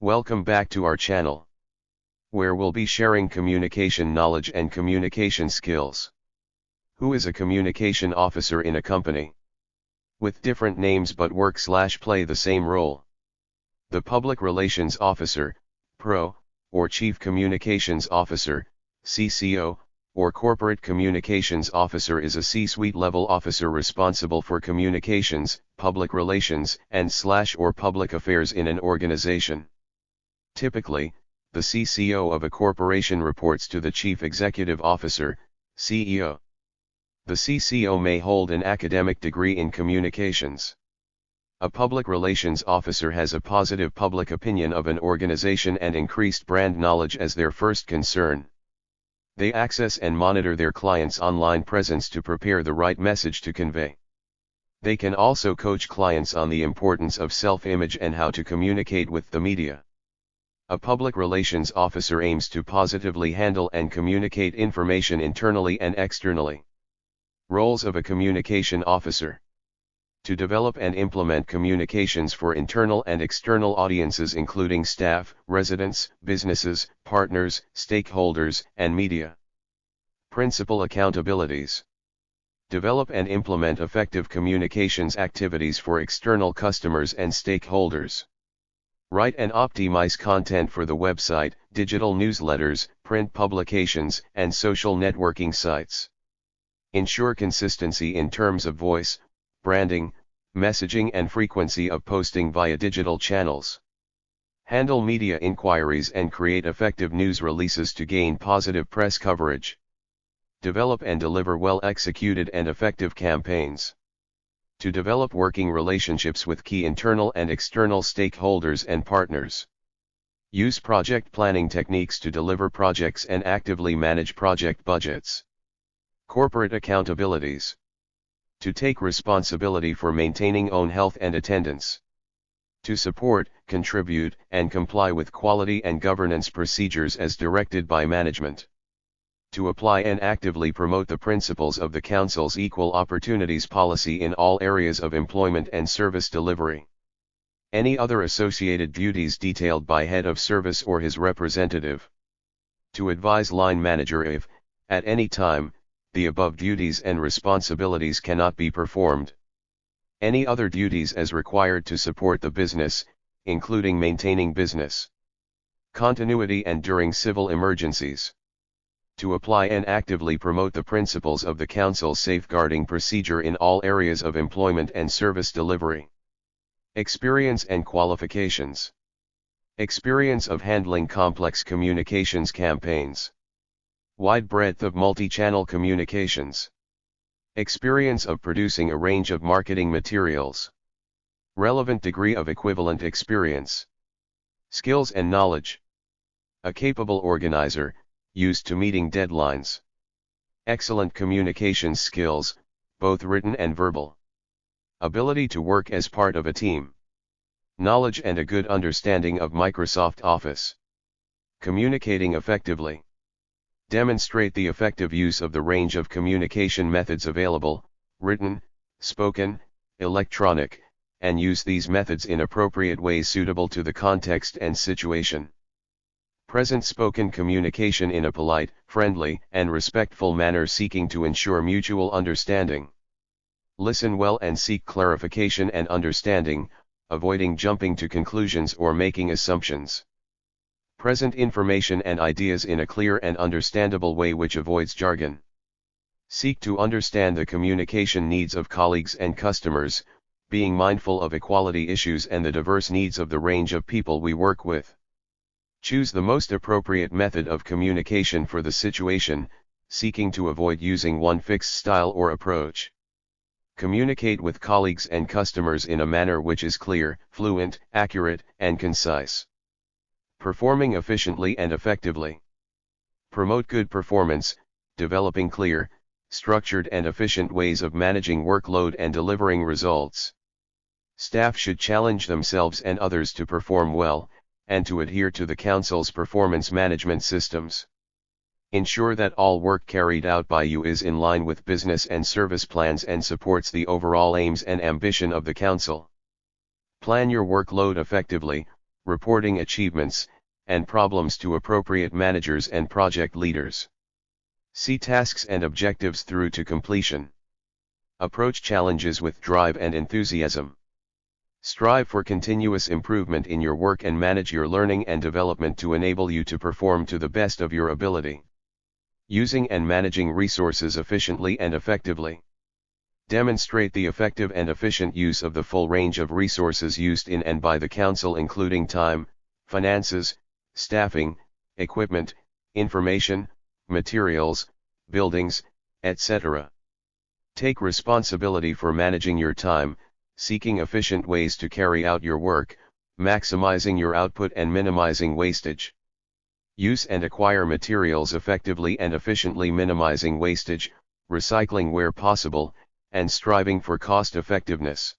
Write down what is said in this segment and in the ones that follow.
Welcome back to our channel, where we'll be sharing communication knowledge and communication skills. Who is a communication officer in a company? With different names but work/play the same role. The Public Relations Officer, PRO, or Chief Communications Officer, CCO, or Corporate Communications Officer is a C-suite level officer responsible for communications, public relations, and/or public affairs in an organization. Typically, the CCO of a corporation reports to the Chief Executive Officer, CEO. The CCO may hold an academic degree in communications. A public relations officer has a positive public opinion of an organization and increased brand knowledge as their first concern. They access and monitor their clients' online presence to prepare the right message to convey. They can also coach clients on the importance of self-image and how to communicate with the media. A public relations officer aims to positively handle and communicate information internally and externally. Roles of a communication officer: to develop and implement communications for internal and external audiences including staff, residents, businesses, partners, stakeholders, and media. Principal accountabilities: develop and implement effective communications activities for external customers and stakeholders. Write and optimize content for the website, digital newsletters, print publications, and social networking sites. Ensure consistency in terms of voice, branding, messaging and frequency of posting via digital channels. Handle media inquiries and create effective news releases to gain positive press coverage. Develop and deliver well-executed and effective campaigns. To develop working relationships with key internal and external stakeholders and partners. Use project planning techniques to deliver projects and actively manage project budgets. Corporate accountabilities: to take responsibility for maintaining own health and attendance. To support, contribute, and comply with quality and governance procedures as directed by management. To apply and actively promote the principles of the Council's Equal Opportunities Policy in all areas of employment and service delivery. Any other associated duties detailed by head of service or his representative. To advise line manager if, at any time, the above duties and responsibilities cannot be performed. Any other duties as required to support the business, including maintaining business continuity and during civil emergencies. To apply and actively promote the principles of the Council's safeguarding procedure in all areas of employment and service delivery. Experience and qualifications: experience of handling complex communications campaigns. Wide breadth of multi-channel communications. Experience of producing a range of marketing materials. Relevant degree of equivalent experience. Skills and knowledge: a capable organizer, used to meeting deadlines. Excellent communication skills, both written and verbal. Ability to work as part of a team. Knowledge and a good understanding of Microsoft Office. Communicating effectively. Demonstrate the effective use of the range of communication methods available, written, spoken, electronic, and use these methods in appropriate ways suitable to the context and situation. Present spoken communication in a polite, friendly, and respectful manner seeking to ensure mutual understanding. Listen well and seek clarification and understanding, avoiding jumping to conclusions or making assumptions. Present information and ideas in a clear and understandable way which avoids jargon. Seek to understand the communication needs of colleagues and customers, being mindful of equality issues and the diverse needs of the range of people we work with. Choose the most appropriate method of communication for the situation, seeking to avoid using one fixed style or approach. Communicate with colleagues and customers in a manner which is clear, fluent, accurate, and concise. Performing efficiently and effectively. Promote good performance, developing clear, structured and efficient ways of managing workload and delivering results. Staff should challenge themselves and others to perform well, and to adhere to the Council's performance management systems. Ensure that all work carried out by you is in line with business and service plans and supports the overall aims and ambition of the Council. Plan your workload effectively, reporting achievements, and problems to appropriate managers and project leaders. See tasks and objectives through to completion. Approach challenges with drive and enthusiasm. Strive for continuous improvement in your work and manage your learning and development to enable you to perform to the best of your ability. Using and managing resources efficiently and effectively. Demonstrate the effective and efficient use of the full range of resources used in and by the Council, including time, finances, staffing, equipment, information, materials, buildings, etc. Take responsibility for managing your time, seeking efficient ways to carry out your work, maximizing your output and minimizing wastage. Use and acquire materials effectively and efficiently, minimizing wastage, recycling where possible, and striving for cost effectiveness.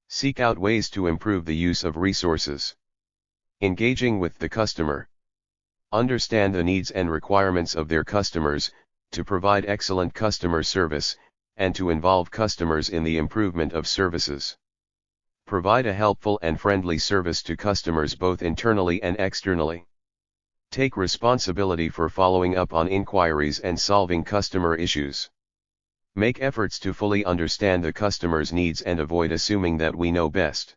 Seek out ways to improve the use of resources. Engaging with the customer. Understand the needs and requirements of their customers, to provide excellent customer service, and to involve customers in the improvement of services. Provide a helpful and friendly service to customers both internally and externally. Take responsibility for following up on inquiries and solving customer issues. Make efforts to fully understand the customer's needs and avoid assuming that we know best.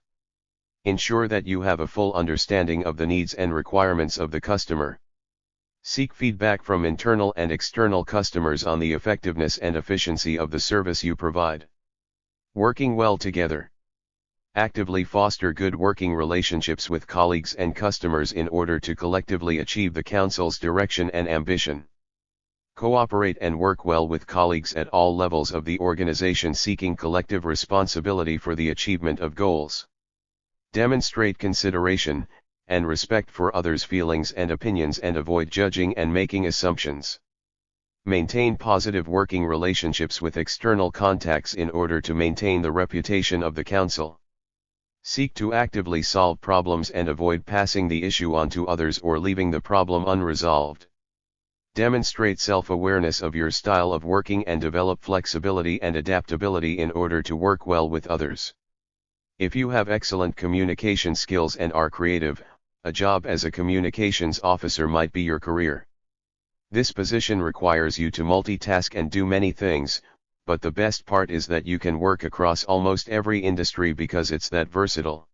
Ensure that you have a full understanding of the needs and requirements of the customer. Seek feedback from internal and external customers on the effectiveness and efficiency of the service you provide. Working well together. Actively foster good working relationships with colleagues and customers in order to collectively achieve the Council's direction and ambition. Cooperate and work well with colleagues at all levels of the organization, seeking collective responsibility for the achievement of goals. Demonstrate consideration and respect for others' feelings and opinions and avoid judging and making assumptions. Maintain positive working relationships with external contacts in order to maintain the reputation of the Council. Seek to actively solve problems and avoid passing the issue on to others or leaving the problem unresolved. Demonstrate self-awareness of your style of working and develop flexibility and adaptability in order to work well with others. If you have excellent communication skills and are creative, a job as a communications officer might be your career. This position requires you to multitask and do many things, but the best part is that you can work across almost every industry because it's that versatile.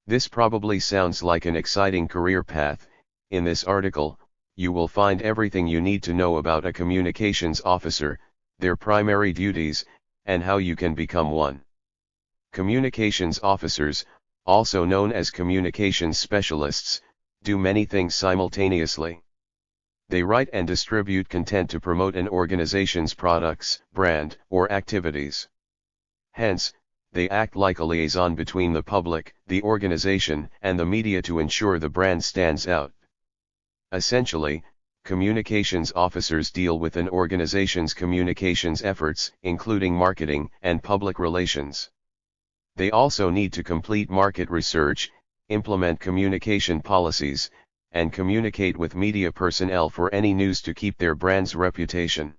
This probably sounds like an exciting career path. In this article, you will find everything you need to know about a communications officer, their primary duties, and how you can become one. Communications officers, also known as communications specialists, do many things simultaneously. They write and distribute content to promote an organization's products, brand, or activities. Hence, they act like a liaison between the public, the organization, and the media to ensure the brand stands out. Essentially, communications officers deal with an organization's communications efforts, including marketing and public relations. They also need to complete market research, implement communication policies, and communicate with media personnel for any news to keep their brand's reputation.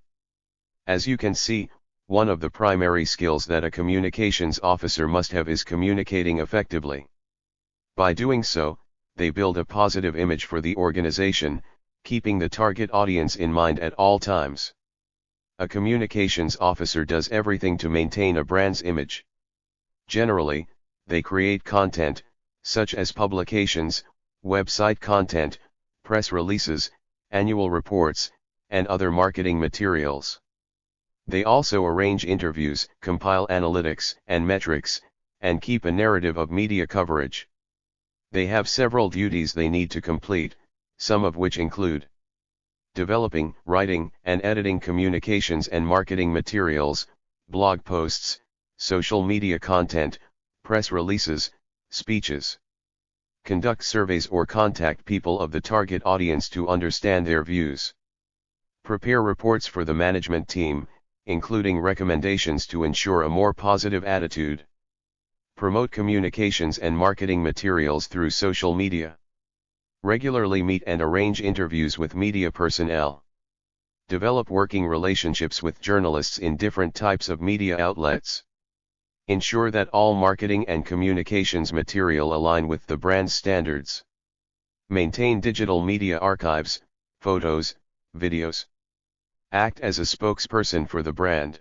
As you can see, one of the primary skills that a communications officer must have is communicating effectively. By doing so, they build a positive image for the organization, keeping the target audience in mind at all times. A communications officer does everything to maintain a brand's image. Generally, they create content, such as publications, website content, press releases, annual reports, and other marketing materials. They also arrange interviews, compile analytics and metrics, and keep a narrative of media coverage. They have several duties they need to complete, some of which include developing, writing, and editing communications and marketing materials, blog posts, social media content, press releases, speeches. Conduct surveys or contact people of the target audience to understand their views. Prepare reports for the management team, including recommendations to ensure a more positive attitude. Promote communications and marketing materials through social media. Regularly meet and arrange interviews with media personnel. Develop working relationships with journalists in different types of media outlets. Ensure that all marketing and communications material align with the brand's standards. Maintain digital media archives, photos, videos. Act as a spokesperson for the brand.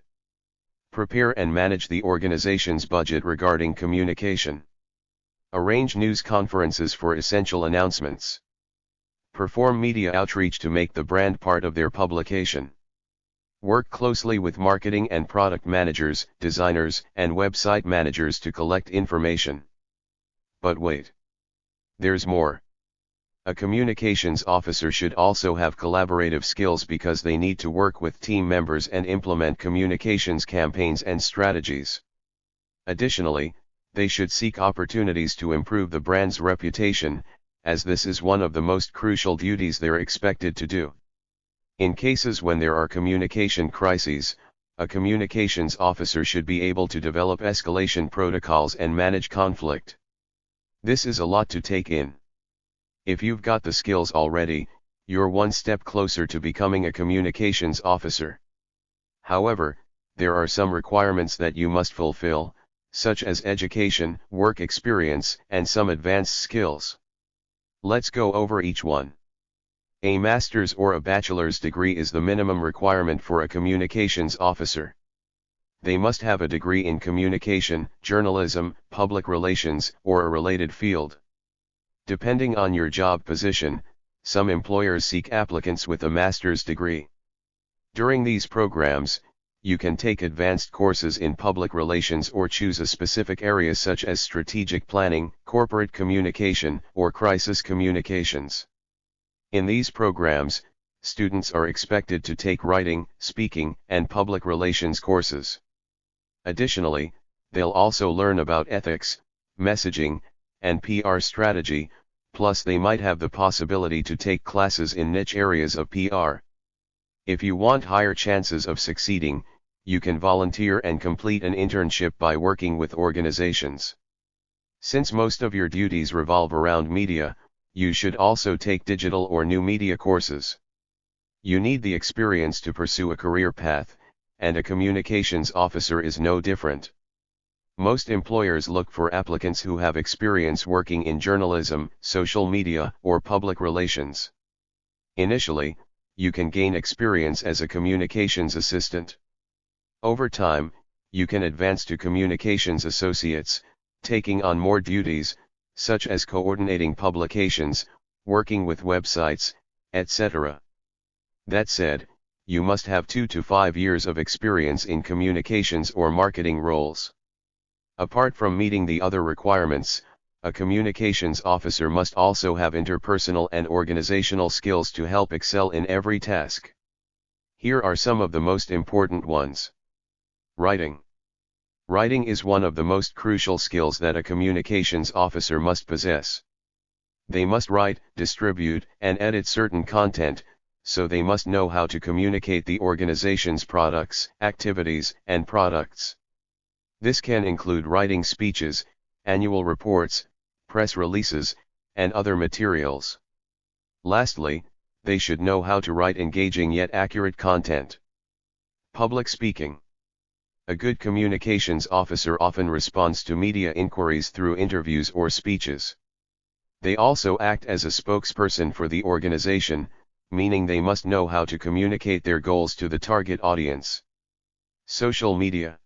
Prepare and manage the organization's budget regarding communication. Arrange news conferences for essential announcements. Perform media outreach to make the brand part of their publication. Work closely with marketing and product managers, designers, and website managers to collect information. But wait. There's more. A communications officer should also have collaborative skills because they need to work with team members and implement communications campaigns and strategies. Additionally, they should seek opportunities to improve the brand's reputation, as this is one of the most crucial duties they're expected to do. In cases when there are communication crises, a communications officer should be able to develop escalation protocols and manage conflict. This is a lot to take in. If you've got the skills already, you're one step closer to becoming a communications officer. However, there are some requirements that you must fulfill, such as education, work experience, and some advanced skills. Let's go over each one. A master's or a bachelor's degree is the minimum requirement for a communications officer. They must have a degree in communication, journalism, public relations, or a related field. Depending on your job position, some employers seek applicants with a master's degree. During these programs, you can take advanced courses in public relations or choose a specific area such as strategic planning, corporate communication, or crisis communications. In these programs, students are expected to take writing, speaking, and public relations courses. Additionally, they'll also learn about ethics, messaging, and PR strategy, plus they might have the possibility to take classes in niche areas of PR. If you want higher chances of succeeding, you can volunteer and complete an internship by working with organizations. Since most of your duties revolve around media, you should also take digital or new media courses. You need the experience to pursue a career path, and a communications officer is no different. Most employers look for applicants who have experience working in journalism, social media, or public relations. Initially, you can gain experience as a communications assistant. Over time, you can advance to communications associates, taking on more duties, such as coordinating publications, working with websites, etc. That said, you must have 2 to 5 years of experience in communications or marketing roles. Apart from meeting the other requirements, a communications officer must also have interpersonal and organizational skills to help excel in every task. Here are some of the most important ones. Writing. Writing is one of the most crucial skills that a communications officer must possess. They must write, distribute, and edit certain content, so they must know how to communicate the organization's products, activities, and products. This can include writing speeches, annual reports, press releases, and other materials. Lastly, they should know how to write engaging yet accurate content. Public speaking. A good communications officer often responds to media inquiries through interviews or speeches. They also act as a spokesperson for the organization, meaning they must know how to communicate their goals to the target audience. Social media.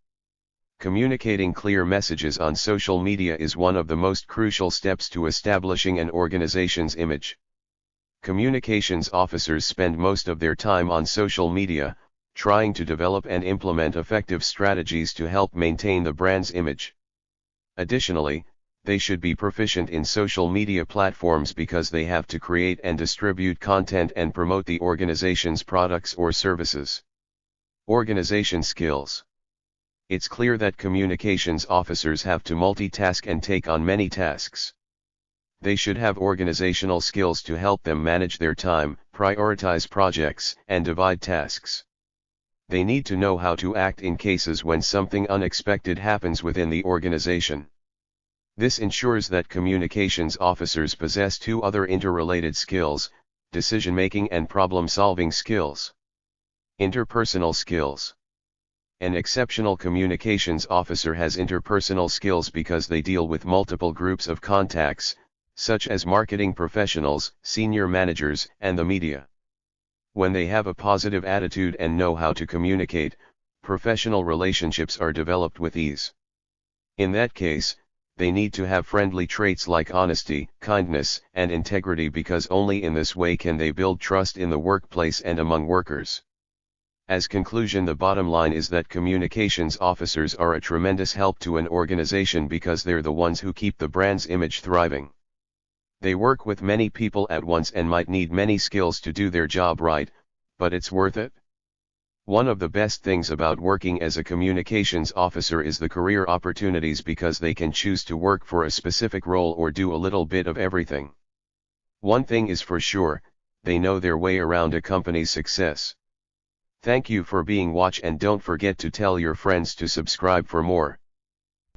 Communicating clear messages on social media is one of the most crucial steps to establishing an organization's image. Communications officers spend most of their time on social media, trying to develop and implement effective strategies to help maintain the brand's image. Additionally, they should be proficient in social media platforms because they have to create and distribute content and promote the organization's products or services. Organization skills. It's clear that communications officers have to multitask and take on many tasks. They should have organizational skills to help them manage their time, prioritize projects, and divide tasks. They need to know how to act in cases when something unexpected happens within the organization. This ensures that communications officers possess 2 other interrelated skills, decision-making and problem-solving skills. Interpersonal skills. An exceptional communications officer has interpersonal skills because they deal with multiple groups of contacts, such as marketing professionals, senior managers, and the media. When they have a positive attitude and know how to communicate, professional relationships are developed with ease. In that case, they need to have friendly traits like honesty, kindness, and integrity because only in this way can they build trust in the workplace and among workers. As conclusion, the bottom line is that communications officers are a tremendous help to an organization because they're the ones who keep the brand's image thriving. They work with many people at once and might need many skills to do their job right, but it's worth it. One of the best things about working as a communications officer is the career opportunities because they can choose to work for a specific role or do a little bit of everything. One thing is for sure, they know their way around a company's success. Thank you for being watch and don't forget to tell your friends to subscribe for more.